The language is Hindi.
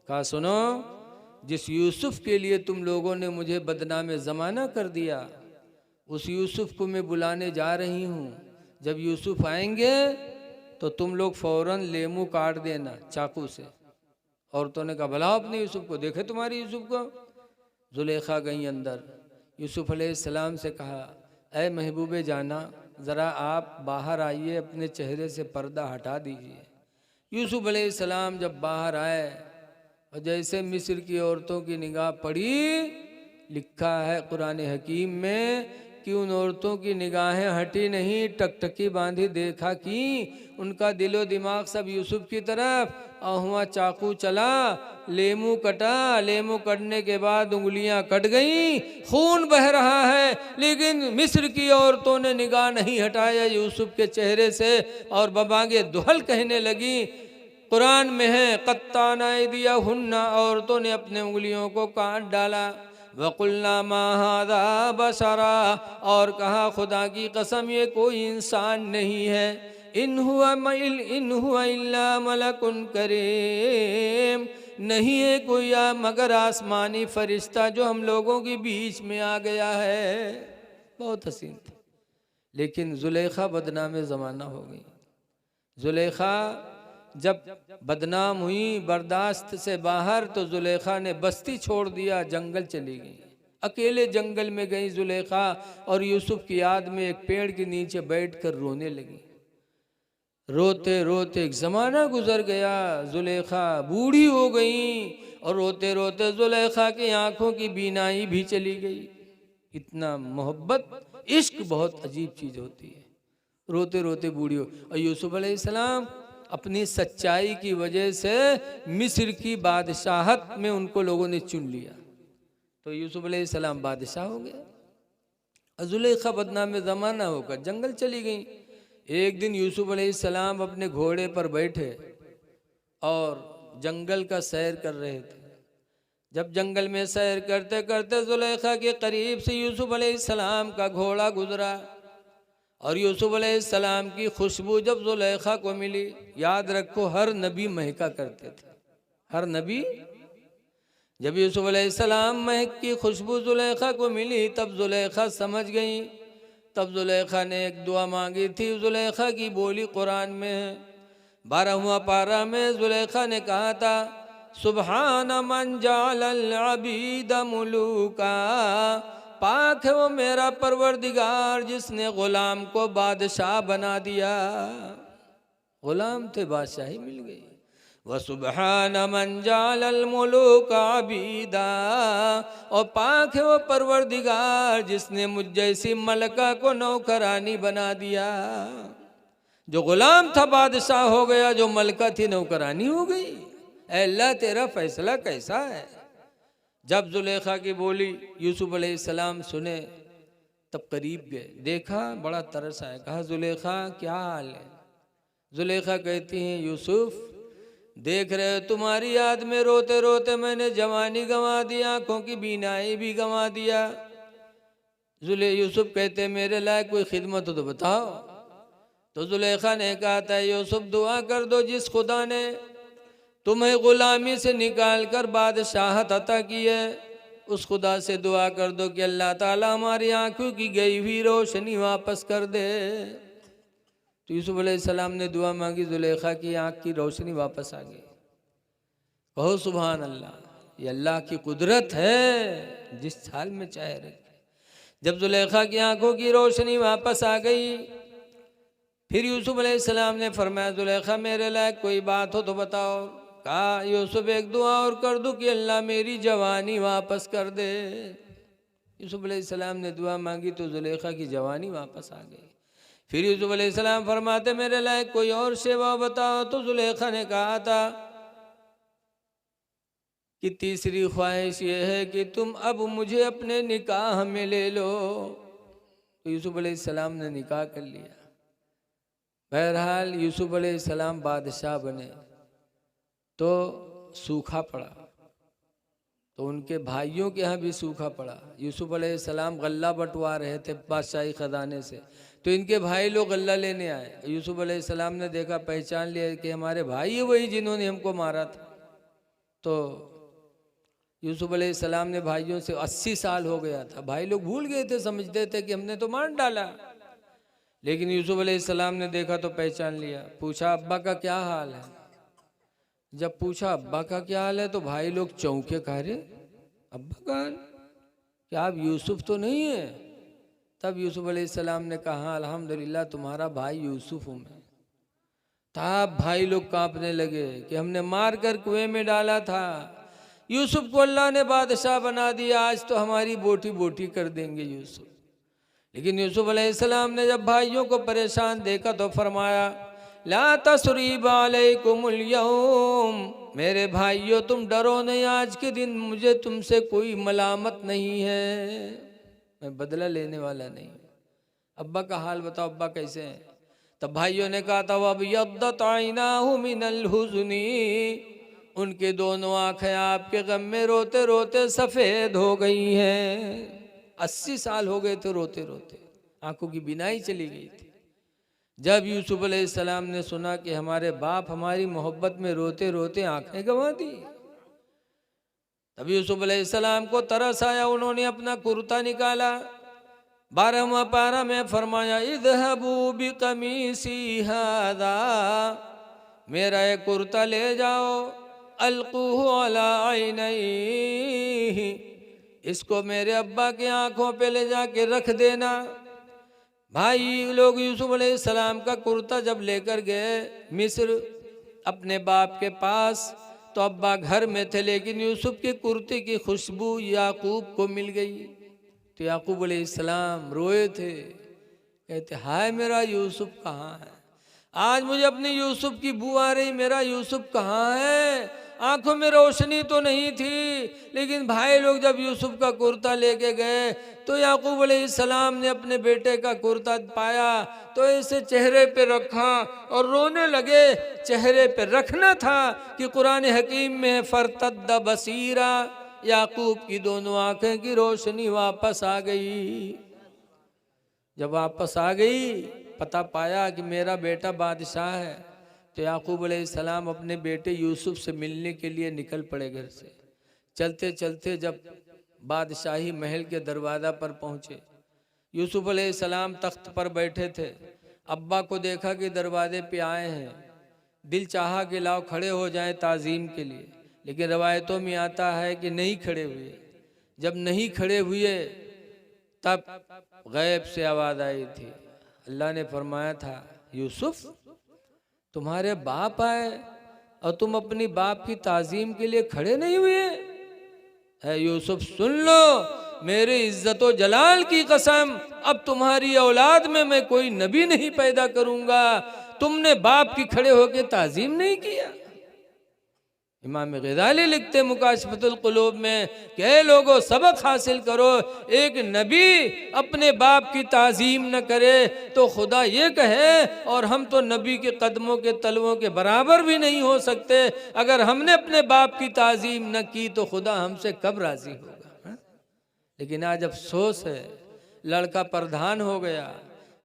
कहा सुनो, जिस यूसुफ के लिए तुम लोगों ने मुझे बदनाम ज़माना कर दिया, उस यूसुफ को मैं बुलाने जा रही हूँ। जब यूसुफ आएंगे तो तुम लोग फ़ौरन लेमू काट देना चाकू से। औरतों ने कहा भला अपने यूसुफ को देखे तुम्हारी यूसुफ को। जुलेखा गई अंदर, यूसुफ अलैहिस्सलाम से कहा ऐ महबूबे जाना, ज़रा आप बाहर आइए, अपने चेहरे से पर्दा हटा दीजिए। यूसुफ अलैहिस्सलाम जब बाहर आए और जैसे मिस्र की औरतों की निगाह पड़ी, लिखा है कुरान हकीम में कि उन औरतों की निगाहें हटी नहीं, टकटकी बांधी देखा कि उनका दिलो दिमाग सब यूसुफ की तरफ। और हुआ चाकू चला, लेमू कटा, लेमू कटने के बाद उंगलियां कट गईं, खून बह रहा है, लेकिन मिस्र की औरतों ने निगाह नहीं हटाया यूसुफ के चेहरे से और बबांगे दुहल कहने लगी। कुरान में है कत्ताना दिया हुन्ना, औरतों ने अपने उंगलियों को काट डाला। वकुल्ना मा हादा बशरा, और कहा खुदा की कसम ये कोई इंसान नहीं है, इन हुआ इल्ला मलकुन करीम, नहीं है कोई मगर आसमानी फरिश्ता जो हम लोगों के बीच में आ गया है। बहुत हसीन था, लेकिन जुलेखा बदनाम ज़माना हो गई। जुलेखा जब बदनाम हुई बर्दाश्त से बाहर, तो जुलेखा ने बस्ती छोड़ दिया, जंगल चली गई। अकेले जंगल में गई जुलेखा और यूसुफ की याद में एक पेड़ के नीचे बैठकर रोने लगी। रोते रोते एक ज़माना गुजर गया, जुलेखा बूढ़ी हो गई और रोते रोते जुलेखा की आंखों की बीनाई भी चली गई। इतना मोहब्बत इश्क बहुत अजीब चीज़ होती है। रोते रोते बूढ़ी हो। और यूसुफ अलैहिस्सलाम अपनी सच्चाई की वजह से मिस्र की बादशाहत में उनको लोगों ने चुन लिया, तो यूसुफ अलैहिस्सलाम बादशाह हो गया। जुलेखा बदनाम ज़माना होकर जंगल चली गई। एक दिन यूसुफ अलैहिस्सलाम अपने घोड़े पर बैठे और जंगल का सैर कर रहे थे। जब जंगल में सैर करते करते जुलेखा के करीब से यूसुफ अलैहिस्सलाम का घोड़ा गुजरा और यूसुफ अलैहिस्सलाम की खुशबू जब जुलेखा को मिली, याद रखो हर नबी महका करते थे, हर नबी। जब यूसुफ अलैहिस्सलाम महक की खुशबू जुलेखा को मिली तब जुलेखा समझ गई। तब जुलेखा ने एक दुआ मांगी थी, जुलेखा की बोली कुरान में है। 12वां पारा में जुलेखा ने कहा था सुबहान मन जालल अबीद मुलूका, पाक है वो मेरा परवरदिगार जिसने गुलाम को बादशाह बना दिया। गुलाम थे, बादशाही मिल गई। व सुबहान मन जालल मुलूका अबीदा, और पाक है वो परवरदिगार जिसने मुझ जैसी मलका को नौकरानी बना दिया। जो गुलाम था बादशाह हो गया, जो मलका थी नौकरानी हो गई। अल्लाह तेरा फैसला कैसा है। जब जुलेखा की बोली यूसुफ अलैहिस्सलाम सुने तब करीब गए, देखा बड़ा तरस आया। कहा जुलेखा क्या हाल है। जुलेखा कहती हैं यूसुफ देख रहे हो तुम्हारी याद में रोते रोते मैंने जवानी गंवा दी, आंखों की बीनाई भी गंवा दिया। यूसुफ कहते मेरे लायक कोई खिदमत हो तो बताओ। तो जुलेखा ने कहा था यूसुफ दुआ कर दो जिस खुदा ने तुम्हें गुलामी से निकाल कर बादशाहत अता की है, उस खुदा से दुआ कर दो कि अल्लाह ताला हमारी आंखों की गई हुई रोशनी वापस कर दे। तो यूसुफ अलैहिस्सलाम ने दुआ मांगी, जुलेखा की आंख की रोशनी वापस आ गई। कहो सुभान अल्लाह, ये अल्लाह की कुदरत है, जिस हाल में चाहे रखे। जब जुलेखा की आंखों की रोशनी वापस आ गई, फिर यूसुफ अलैहिस्सलाम ने फरमाया जुलेखा मेरे लायक कोई बात हो तो बताओ। कहा यूसुफ एक दुआ और कर दूं कि अल्लाह मेरी जवानी वापस कर दे। यूसुफ अलैहिस्सलाम ने दुआ मांगी तो जुलेखा की जवानी वापस आ गई। फिर यूसुफ अलैहिस्सलाम फरमाते मेरे लायक कोई और सेवा बताओ। तो जुलेखा ने कहा था कि तीसरी ख्वाहिश ये है कि तुम अब मुझे अपने निकाह में ले लो। तो यूसुफ अलैहिस्सलाम ने निकाह कर लिया। बहरहाल यूसुफ अलैहिस्सलाम बादशाह बने तो सूखा पड़ा, तो उनके भाइयों के यहाँ भी सूखा पड़ा। यूसुफ अलैहिस्सलाम गल्ला बंटवा रहे थे बादशाही खजाने से, तो इनके भाई लोग गल्ला लेने आए। यूसुफ अलैहिस्सलाम ने देखा, पहचान लिया कि हमारे भाई वही जिन्होंने हमको मारा था। तो यूसुफ अलैहिस्सलाम ने भाइयों से 80 साल हो गया था, भाई लोग भूल गए थे, समझते थे कि हमने तो मार डाला। लेकिन यूसुफ अलैहिस्सलाम ने देखा तो पहचान लिया। पूछा अब्बा का क्या हाल है। जब पूछा अब्बा का क्या हाल है तो भाई लोग चौंके, कह रहे अब्बा का हाल, क्या आप यूसुफ तो नहीं है। तब यूसुफ अलैहिस्सलाम ने कहा अल्हम्दुलिल्लाह तुम्हारा भाई यूसुफ हूँ मैं। तब भाई लोग कांपने लगे कि हमने मार कर कुएं में डाला था, यूसुफ को अल्लाह ने बादशाह बना दिया, आज तो हमारी बोटी बोटी कर देंगे यूसुफ। लेकिन यूसुफ अलैहिस्सलाम ने जब भाइयों को परेशान देखा तो फरमाया ला तसरीब अलैकुमुल यौम, मेरे भाइयों तुम डरो नहीं, आज के दिन मुझे तुमसे कोई मलामत नहीं है, मैं बदला लेने वाला नहीं। अब्बा का हाल बताओ, अब्बा कैसे हैं। तब भाइयों ने कहा था अब यद्दत आइनाहु मिनल हुज़्नी, उनके दोनों आंखें आपके गम में रोते रोते सफ़ेद हो गई हैं। 80 साल हो गए थे रोते रोते, आंखों की बिनाई चली गई थी। जब यूसुफ अलैहिस्सलाम ने सुना कि हमारे बाप हमारी मोहब्बत में रोते रोते आंखें गंवा दी, तब यूसुफ अलैहिस्सलाम को तरस आया। उन्होंने अपना कुर्ता निकाला, 12वां पारा में फरमाया इज़हबू बिक़मीसी हाज़ा, मेरा ये कुर्ता ले जाओ, अलक़ूहु अला ऐनैहि, इसको मेरे अब्बा की आंखों पे ले जाके रख देना। भाई लोग यूसुफ अलैहिस्सलाम का कुर्ता जब लेकर गए मिस्र अपने बाप के पास, तो अब्बा घर में थे, लेकिन यूसुफ के कुर्ते की खुशबू याकूब को मिल गई। तो याकूब अलैहिस्सलाम रोए थे, कहते हाय मेरा यूसुफ कहाँ है, आज मुझे अपने यूसुफ की बू आ रही, मेरा यूसुफ कहाँ है। आंखों में रोशनी तो नहीं थी, लेकिन भाई लोग जब यूसुफ का कुर्ता लेके गए तो याकूब अलैहिस्सलाम ने अपने बेटे का कुर्ता पाया तो इसे चेहरे पे रखा और रोने लगे। चेहरे पे रखना था कि कुरान हकीम में फरतद्द बसीरा, याकूब की दोनों आंखें की रोशनी वापस आ गई। जब वापस आ गई, पता पाया कि मेरा बेटा बादशाह है, तो याकूब अलैहिस्सलाम अपने बेटे यूसुफ से मिलने के लिए निकल पड़े घर से। चलते चलते जब बादशाही महल के दरवाज़ा पर पहुँचे, यूसुफ अलैहिस्सलाम तख्त पर बैठे थे। अब्बा को देखा कि दरवाजे पे आए हैं, दिल चाहा कि लाओ खड़े हो जाएं ताज़ीम के लिए, लेकिन रवायतों में आता है कि नहीं खड़े हुए। जब नहीं खड़े हुए तब गैब से आवाज़ आई थी, अल्लाह ने फरमाया था यूसुफ तुम्हारे बाप आए और तुम अपनी बाप की ताज़ीम के लिए खड़े नहीं हुए। है यूसुफ सुन लो, मेरे इज्जत व जलाल की कसम, अब तुम्हारी औलाद में मैं कोई नबी नहीं पैदा करूंगा। तुमने बाप की खड़े होकर ताज़ीम नहीं किया। इमाम ग़ज़ाली लिखते मुकाशफतुल क़ुलूब में कि लोगों सबक हासिल करो, एक नबी अपने बाप की ताज़ीम न करे तो खुदा ये कहे और हम तो नबी के कदमों के तलवों के बराबर भी नहीं हो सकते। अगर हमने अपने बाप की ताज़ीम न की तो खुदा हमसे कब राज़ी होगा। लेकिन आज अफसोस है, लड़का प्रधान हो गया,